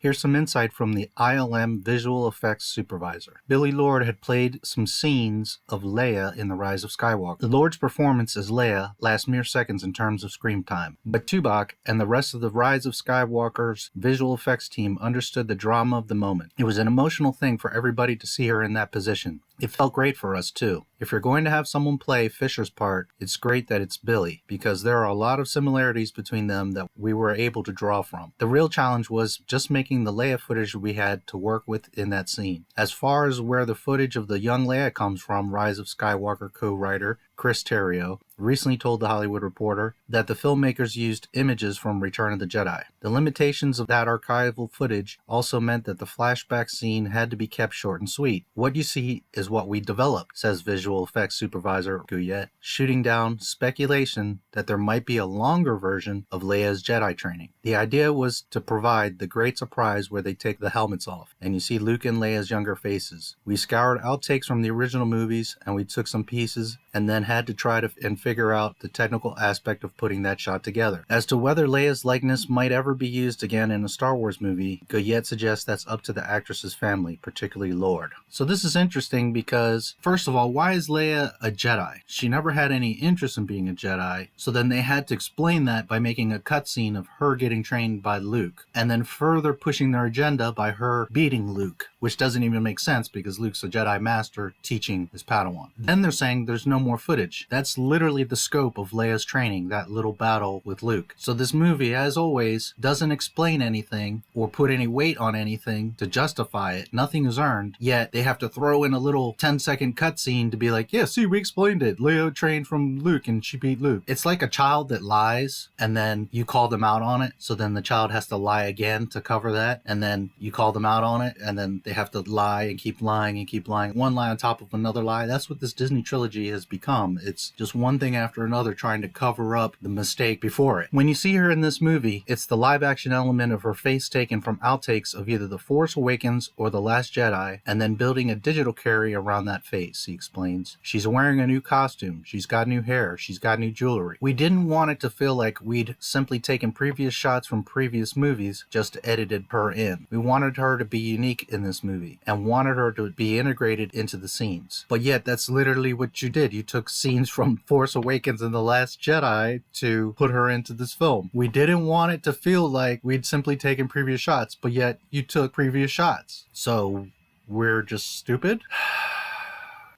Here's some insight from the ILM visual effects supervisor. Billie Lourd had played some scenes of Leia in The Rise of Skywalker. Lourd's performance as Leia lasts mere seconds in terms of screen time, but Tuvok and the rest of the Rise of Skywalker's visual effects team understood the drama of the moment. It was an emotional thing for everybody to see her in that position. It felt great for us too. If you're going to have someone play Fisher's part, it's great that it's Billie, because there are a lot of similarities between them that we were able to draw from. The real challenge was just making the Leia footage we had to work with in that scene. As far as where the footage of the young Leia comes from, Rise of Skywalker co-writer Chris Terrio recently told The Hollywood Reporter that the filmmakers used images from Return of the Jedi. The limitations of that archival footage also meant that the flashback scene had to be kept short and sweet. What you see is what we developed, says visual effects supervisor Guyette, shooting down speculation that there might be a longer version of Leia's Jedi training. The idea was to provide the great surprise where they take the helmets off, and you see Luke and Leia's younger faces. We scoured outtakes from the original movies, and we took some pieces, and then had to try to figure out the technical aspect of putting that shot together. As to whether Leia's likeness might ever be used again in a Star Wars movie, Guyette suggests that's up to the actress's family, particularly Lourd. So this is interesting because, first of all, why is Leia a Jedi? She never had any interest in being a Jedi, so then they had to explain that by making a cutscene of her getting trained by Luke, and then further pushing their agenda by her beating Luke, which doesn't even make sense because Luke's a Jedi Master teaching his Padawan. Then they're saying there's no more footage. That's literally the scope of Leia's training, that little battle with Luke. So this movie, as always, doesn't explain anything or put any weight on anything to justify it. Nothing is earned, yet they have to throw in a little 10-second cutscene to be like, yeah, see, we explained it. Leia trained from Luke and she beat Luke. It's like a child that lies and then you call them out on it, so then the child has to lie again to cover that, and then you call them out on it, and then they have to lie and keep lying and keep lying. One lie on top of another lie. That's what this Disney trilogy has become. It's just one thing after another trying to cover up the mistake before it. When you see her in this movie, it's the live action element of her face taken from outtakes of either The Force Awakens or The Last Jedi, and then building a digital carry around that face, he explains. She's wearing a new costume, she's got new hair, she's got new jewelry. We didn't want it to feel like we'd simply taken previous shots from previous movies, just edited her in. We wanted her to be unique in this movie, and wanted her to be integrated into the scenes. But yet, that's literally what you did. You took scenes from Force Awakens and The Last Jedi to put her into this film. We didn't want it to feel like we'd simply taken previous shots, but yet you took previous shots. So we're just stupid?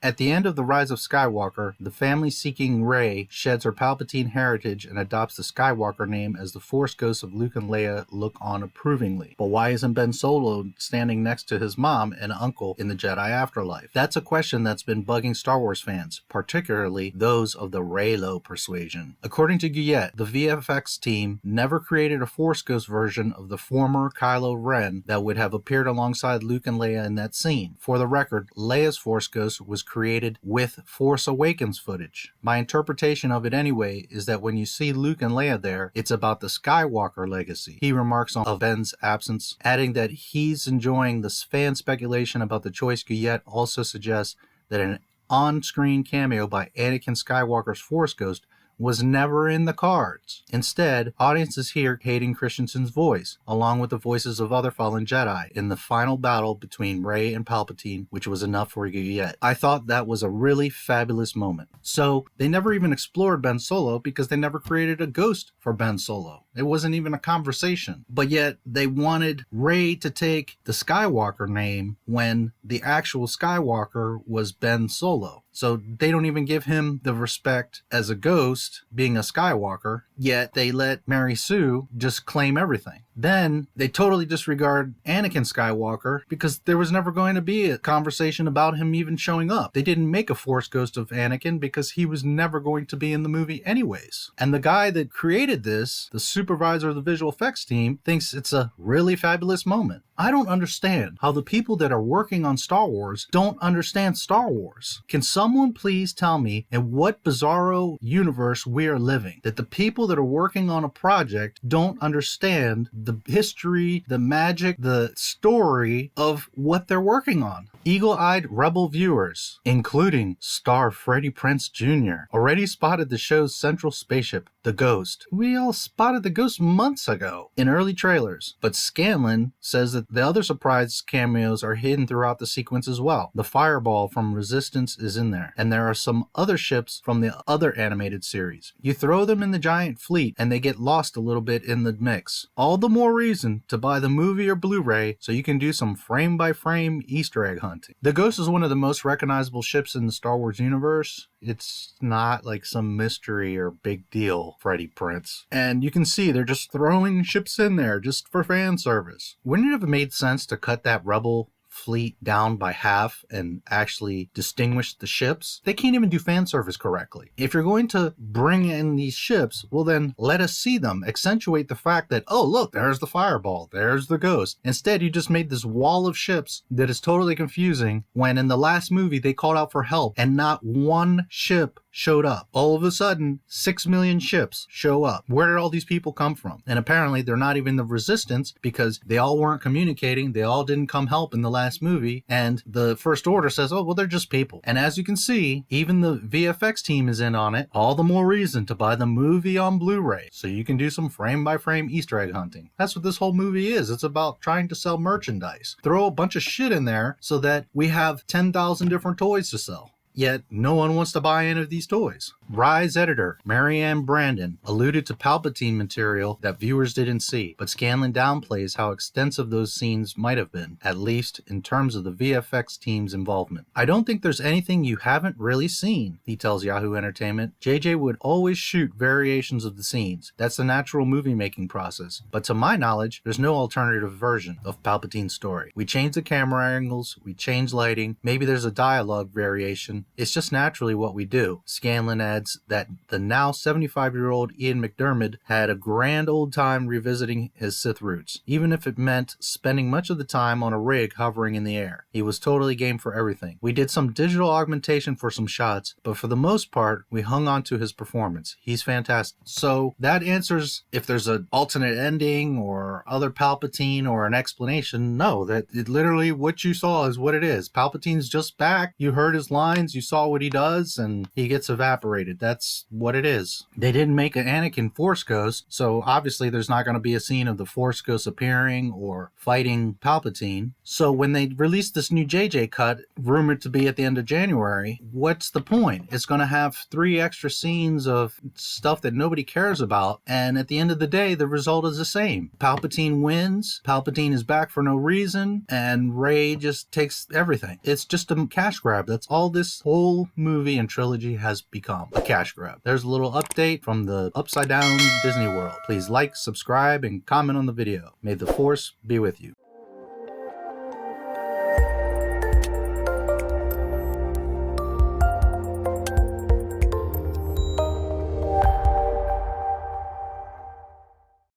At the end of The Rise of Skywalker, the family-seeking Rey sheds her Palpatine heritage and adopts the Skywalker name as the Force ghosts of Luke and Leia look on approvingly. But why isn't Ben Solo standing next to his mom and uncle in the Jedi afterlife? That's a question that's been bugging Star Wars fans, particularly those of the Reylo persuasion. According to Guyette, the VFX team never created a Force ghost version of the former Kylo Ren that would have appeared alongside Luke and Leia in that scene. For the record, Leia's Force ghost was created with Force Awakens footage. My interpretation of it anyway is that when you see Luke and Leia there, it's about the Skywalker legacy. He remarks on Ben's absence, adding that he's enjoying the fan speculation about the choice. Guyette also suggests that an on-screen cameo by Anakin Skywalker's Force ghost was never in the cards. Instead, audiences hear Hayden Christensen's voice, along with the voices of other fallen Jedi, in the final battle between Rey and Palpatine, which was enough for Guyette. I thought that was a really fabulous moment. So, they never even explored Ben Solo because they never created a ghost for Ben Solo. It wasn't even a conversation. But yet, they wanted Rey to take the Skywalker name when the actual Skywalker was Ben Solo. So they don't even give him the respect as a ghost, being a Skywalker, yet they let Mary Sue just claim everything. Then they totally disregard Anakin Skywalker because there was never going to be a conversation about him even showing up. They didn't make a Force ghost of Anakin because he was never going to be in the movie anyways. And the guy that created this, the supervisor of the visual effects team, thinks it's a really fabulous moment. I don't understand how the people that are working on Star Wars don't understand Star Wars. Can someone please tell me in what bizarro universe we are living that the people that are working on a project don't understand the history, the magic, the story of what they're working on? Eagle-eyed Rebel viewers, including star Freddie Prinze Jr., already spotted the show's central spaceship, the Ghost. We all spotted the Ghost months ago in early trailers, but Scanlan says that the other surprise cameos are hidden throughout the sequence as well. The Fireball from Resistance is in there, and there are some other ships from the other animated series. You throw them in the giant fleet and they get lost a little bit in the mix. All the more reason to buy the movie or Blu-ray so you can do some frame-by-frame Easter egg hunting. The Ghost is one of the most recognizable ships in the Star Wars universe. It's not like some mystery or big deal, Freddie Prinze. And you can see they're just throwing ships in there just for fan service. Wouldn't it have made sense to cut that Rebel fleet down by half and actually distinguish the ships? They can't even do fan service correctly. If you're going to bring in these ships, well then let us see them. Accentuate the fact that, oh look, there's the Fireball, there's the Ghost. Instead, you just made this wall of ships that is totally confusing when in the last movie they called out for help and not one ship showed up. All of a sudden, 6 million ships show up. Where did all these people come from? And apparently they're not even the Resistance because they all weren't communicating. They all didn't come help in the last movie. And the First Order says, oh, well, they're just people. And as you can see, even the VFX team is in on it. All the more reason to buy the movie on Blu-ray so you can do some frame-by-frame Easter egg hunting. That's what this whole movie is. It's about trying to sell merchandise. Throw a bunch of shit in there so that we have 10,000 different toys to sell. Yet, no one wants to buy any of these toys. Rise editor Marianne Brandon alluded to Palpatine material that viewers didn't see, but Scanlan downplays how extensive those scenes might have been, at least in terms of the VFX team's involvement. I don't think there's anything you haven't really seen, he tells Yahoo Entertainment. JJ would always shoot variations of the scenes. That's the natural movie-making process. But to my knowledge, there's no alternative version of Palpatine's story. We change the camera angles, we change lighting, maybe there's a dialogue variation. It's just naturally what we do. Scanlan adds that the now 75-year-old Ian McDiarmid had a grand old time revisiting his Sith roots, even if it meant spending much of the time on a rig hovering in the air. He was totally game for everything. We did some digital augmentation for some shots, but for the most part, we hung on to his performance. He's fantastic. So that answers if there's an alternate ending or other Palpatine or an explanation. No, that it literally what you saw is what it is. Palpatine's just back. You heard his lines, you saw what he does, and he gets evaporated. That's what it is. They didn't make an Anakin Force Ghost, so obviously there's not going to be a scene of the Force Ghost appearing or fighting Palpatine. So when they released this new JJ cut, rumored to be at the end of January, what's the point? It's going to have 3 extra scenes of stuff that nobody cares about, and at the end of the day, the result is the same. Palpatine wins, Palpatine is back for no reason, and Rey just takes everything. It's just a cash grab. That's all this whole movie and trilogy has become. A cash grab. There's a little update from the upside down Disney world. Please like, subscribe, and comment on the video. May the Force be with you.